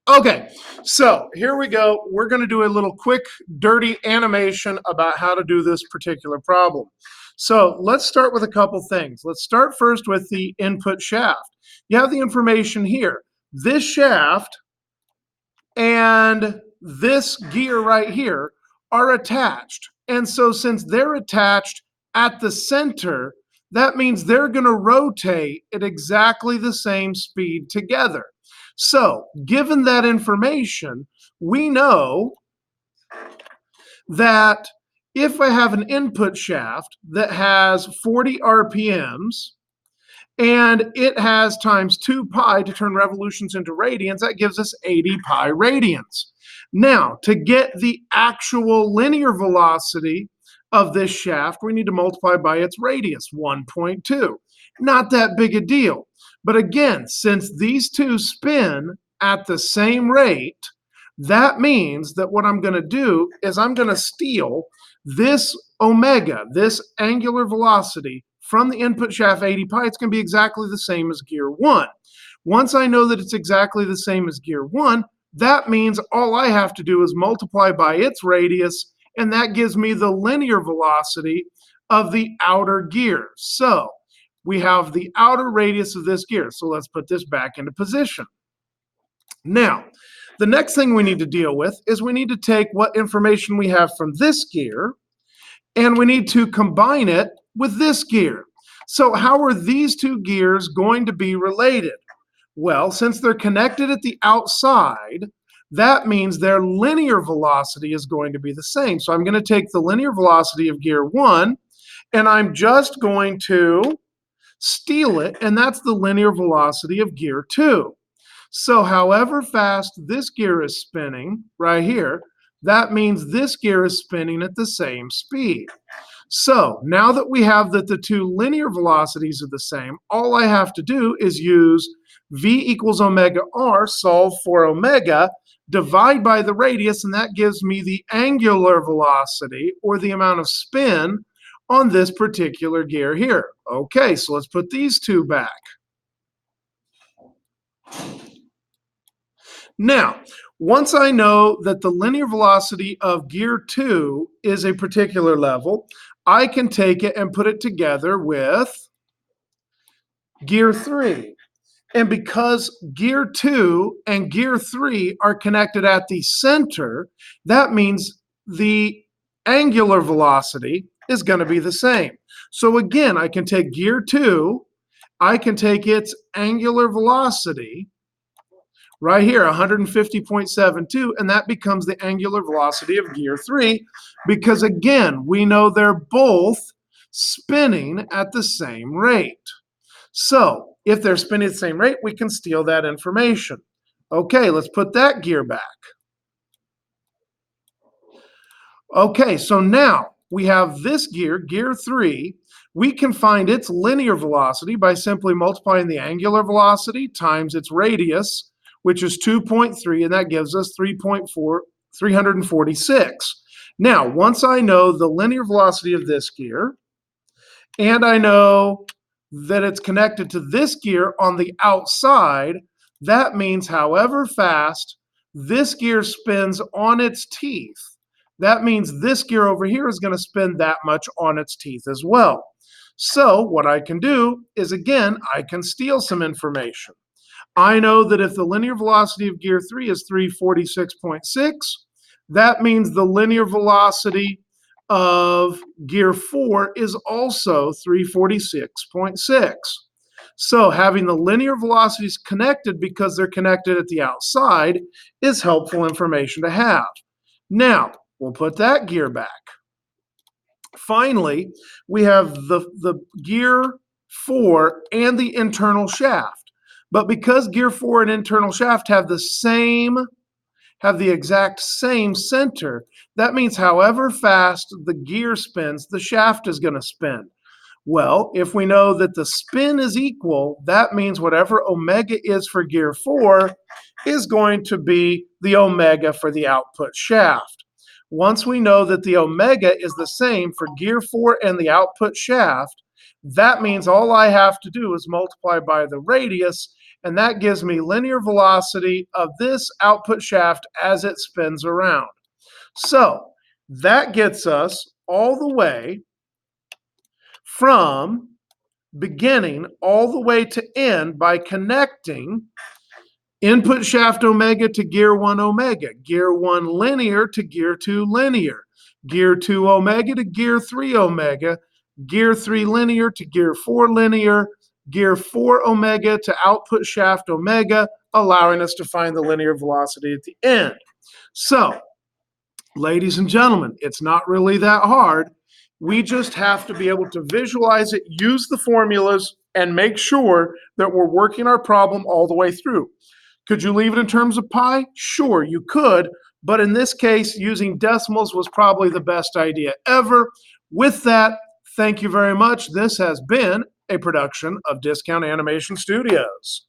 Okay, so here we go. We're going to do a little quick, dirty animation about how to do this particular problem. So let's start with a couple things. Let's start first with the input shaft. You have the information here. This shaft and this gear right here are attached. And so since they're attached at the center, that means they're going to rotate at exactly the same speed together. So given that information, we know that if I have an input shaft that has 40 RPMs, and it has times 2 pi to turn revolutions into radians, that gives us 80 pi radians. Now, to get the actual linear velocity of this shaft, we need to multiply by its radius, 1.2. Not that big a deal. But again, since these two spin at the same rate, that means that what I'm going to do is I'm going to steal this omega, this angular velocity, from the input shaft 80 pi. It's going to be exactly the same as gear 1. Once I know that it's exactly the same as gear 1, that means all I have to do is multiply by its radius, and that gives me the linear velocity of the outer gear. So we have the outer radius of this gear. So let's put this back into position. Now, the next thing we need to deal with is we need to take what information we have from this gear, and we need to combine it with this gear. So how are these two gears going to be related? Well, since they're connected at the outside, that means their linear velocity is going to be the same. So I'm going to take the linear velocity of gear 1, and I'm just going to steal it, and that's the linear velocity of gear 2. So however fast this gear is spinning right here, that means this gear is spinning at the same speed. So now that we have that the two linear velocities are the same, all I have to do is use V equals omega r, solve for omega, divide by the radius, and that gives me the angular velocity, or the amount of spin, on this particular gear here. Okay, so let's put these two back. Now, once I know that the linear velocity of gear 2 is a particular level, I can take it and put it together with gear 3. And because gear 2 and gear 3 are connected at the center, that means the angular velocity is going to be the same. So again, I can take gear 2, I can take its angular velocity, right here, 150.72, and that becomes the angular velocity of gear 3, because again, we know they're both spinning at the same rate. So if they're spinning at the same rate, we can steal that information. Okay, let's put that gear back. Okay, so now we have this gear, gear 3. We can find its linear velocity by simply multiplying the angular velocity times its radius, which is 2.3, and that gives us 346. Now, once I know the linear velocity of this gear, and I know that it's connected to this gear on the outside, that means however fast this gear spins on its teeth, that means this gear over here is going to spin that much on its teeth as well. So what I can do is, again, I can steal some information. I know that if the linear velocity of gear 3 is 346.6, that means the linear velocity of gear 4 is also 346.6. So having the linear velocities connected because they're connected at the outside is helpful information to have. Now, we'll put that gear back. Finally, we have the gear 4 and the internal shaft. But because gear 4 and internal shaft have the exact same center, that means however fast the gear spins, the shaft is going to spin. Well, if we know that the spin is equal, that means whatever omega is for gear 4 is going to be the omega for the output shaft. Once we know that the omega is the same for gear 4 and the output shaft, That means all I have to do is multiply by the radius, and that gives me linear velocity of this output shaft as it spins around. So that gets us all the way from beginning all the way to end by connecting input shaft omega to gear 1 omega, gear 1 linear to gear 2 linear, gear 2 omega to gear 3 omega, gear 3 linear to gear 4 linear, gear 4 omega to output shaft omega, allowing us to find the linear velocity at the end. So, ladies and gentlemen, it's not really that hard. We just have to be able to visualize it, use the formulas, and make sure that we're working our problem all the way through. Could you leave it in terms of pi? Sure, you could, but in this case, using decimals was probably the best idea ever. With that, thank you very much. This has been a production of Discount Animation Studios.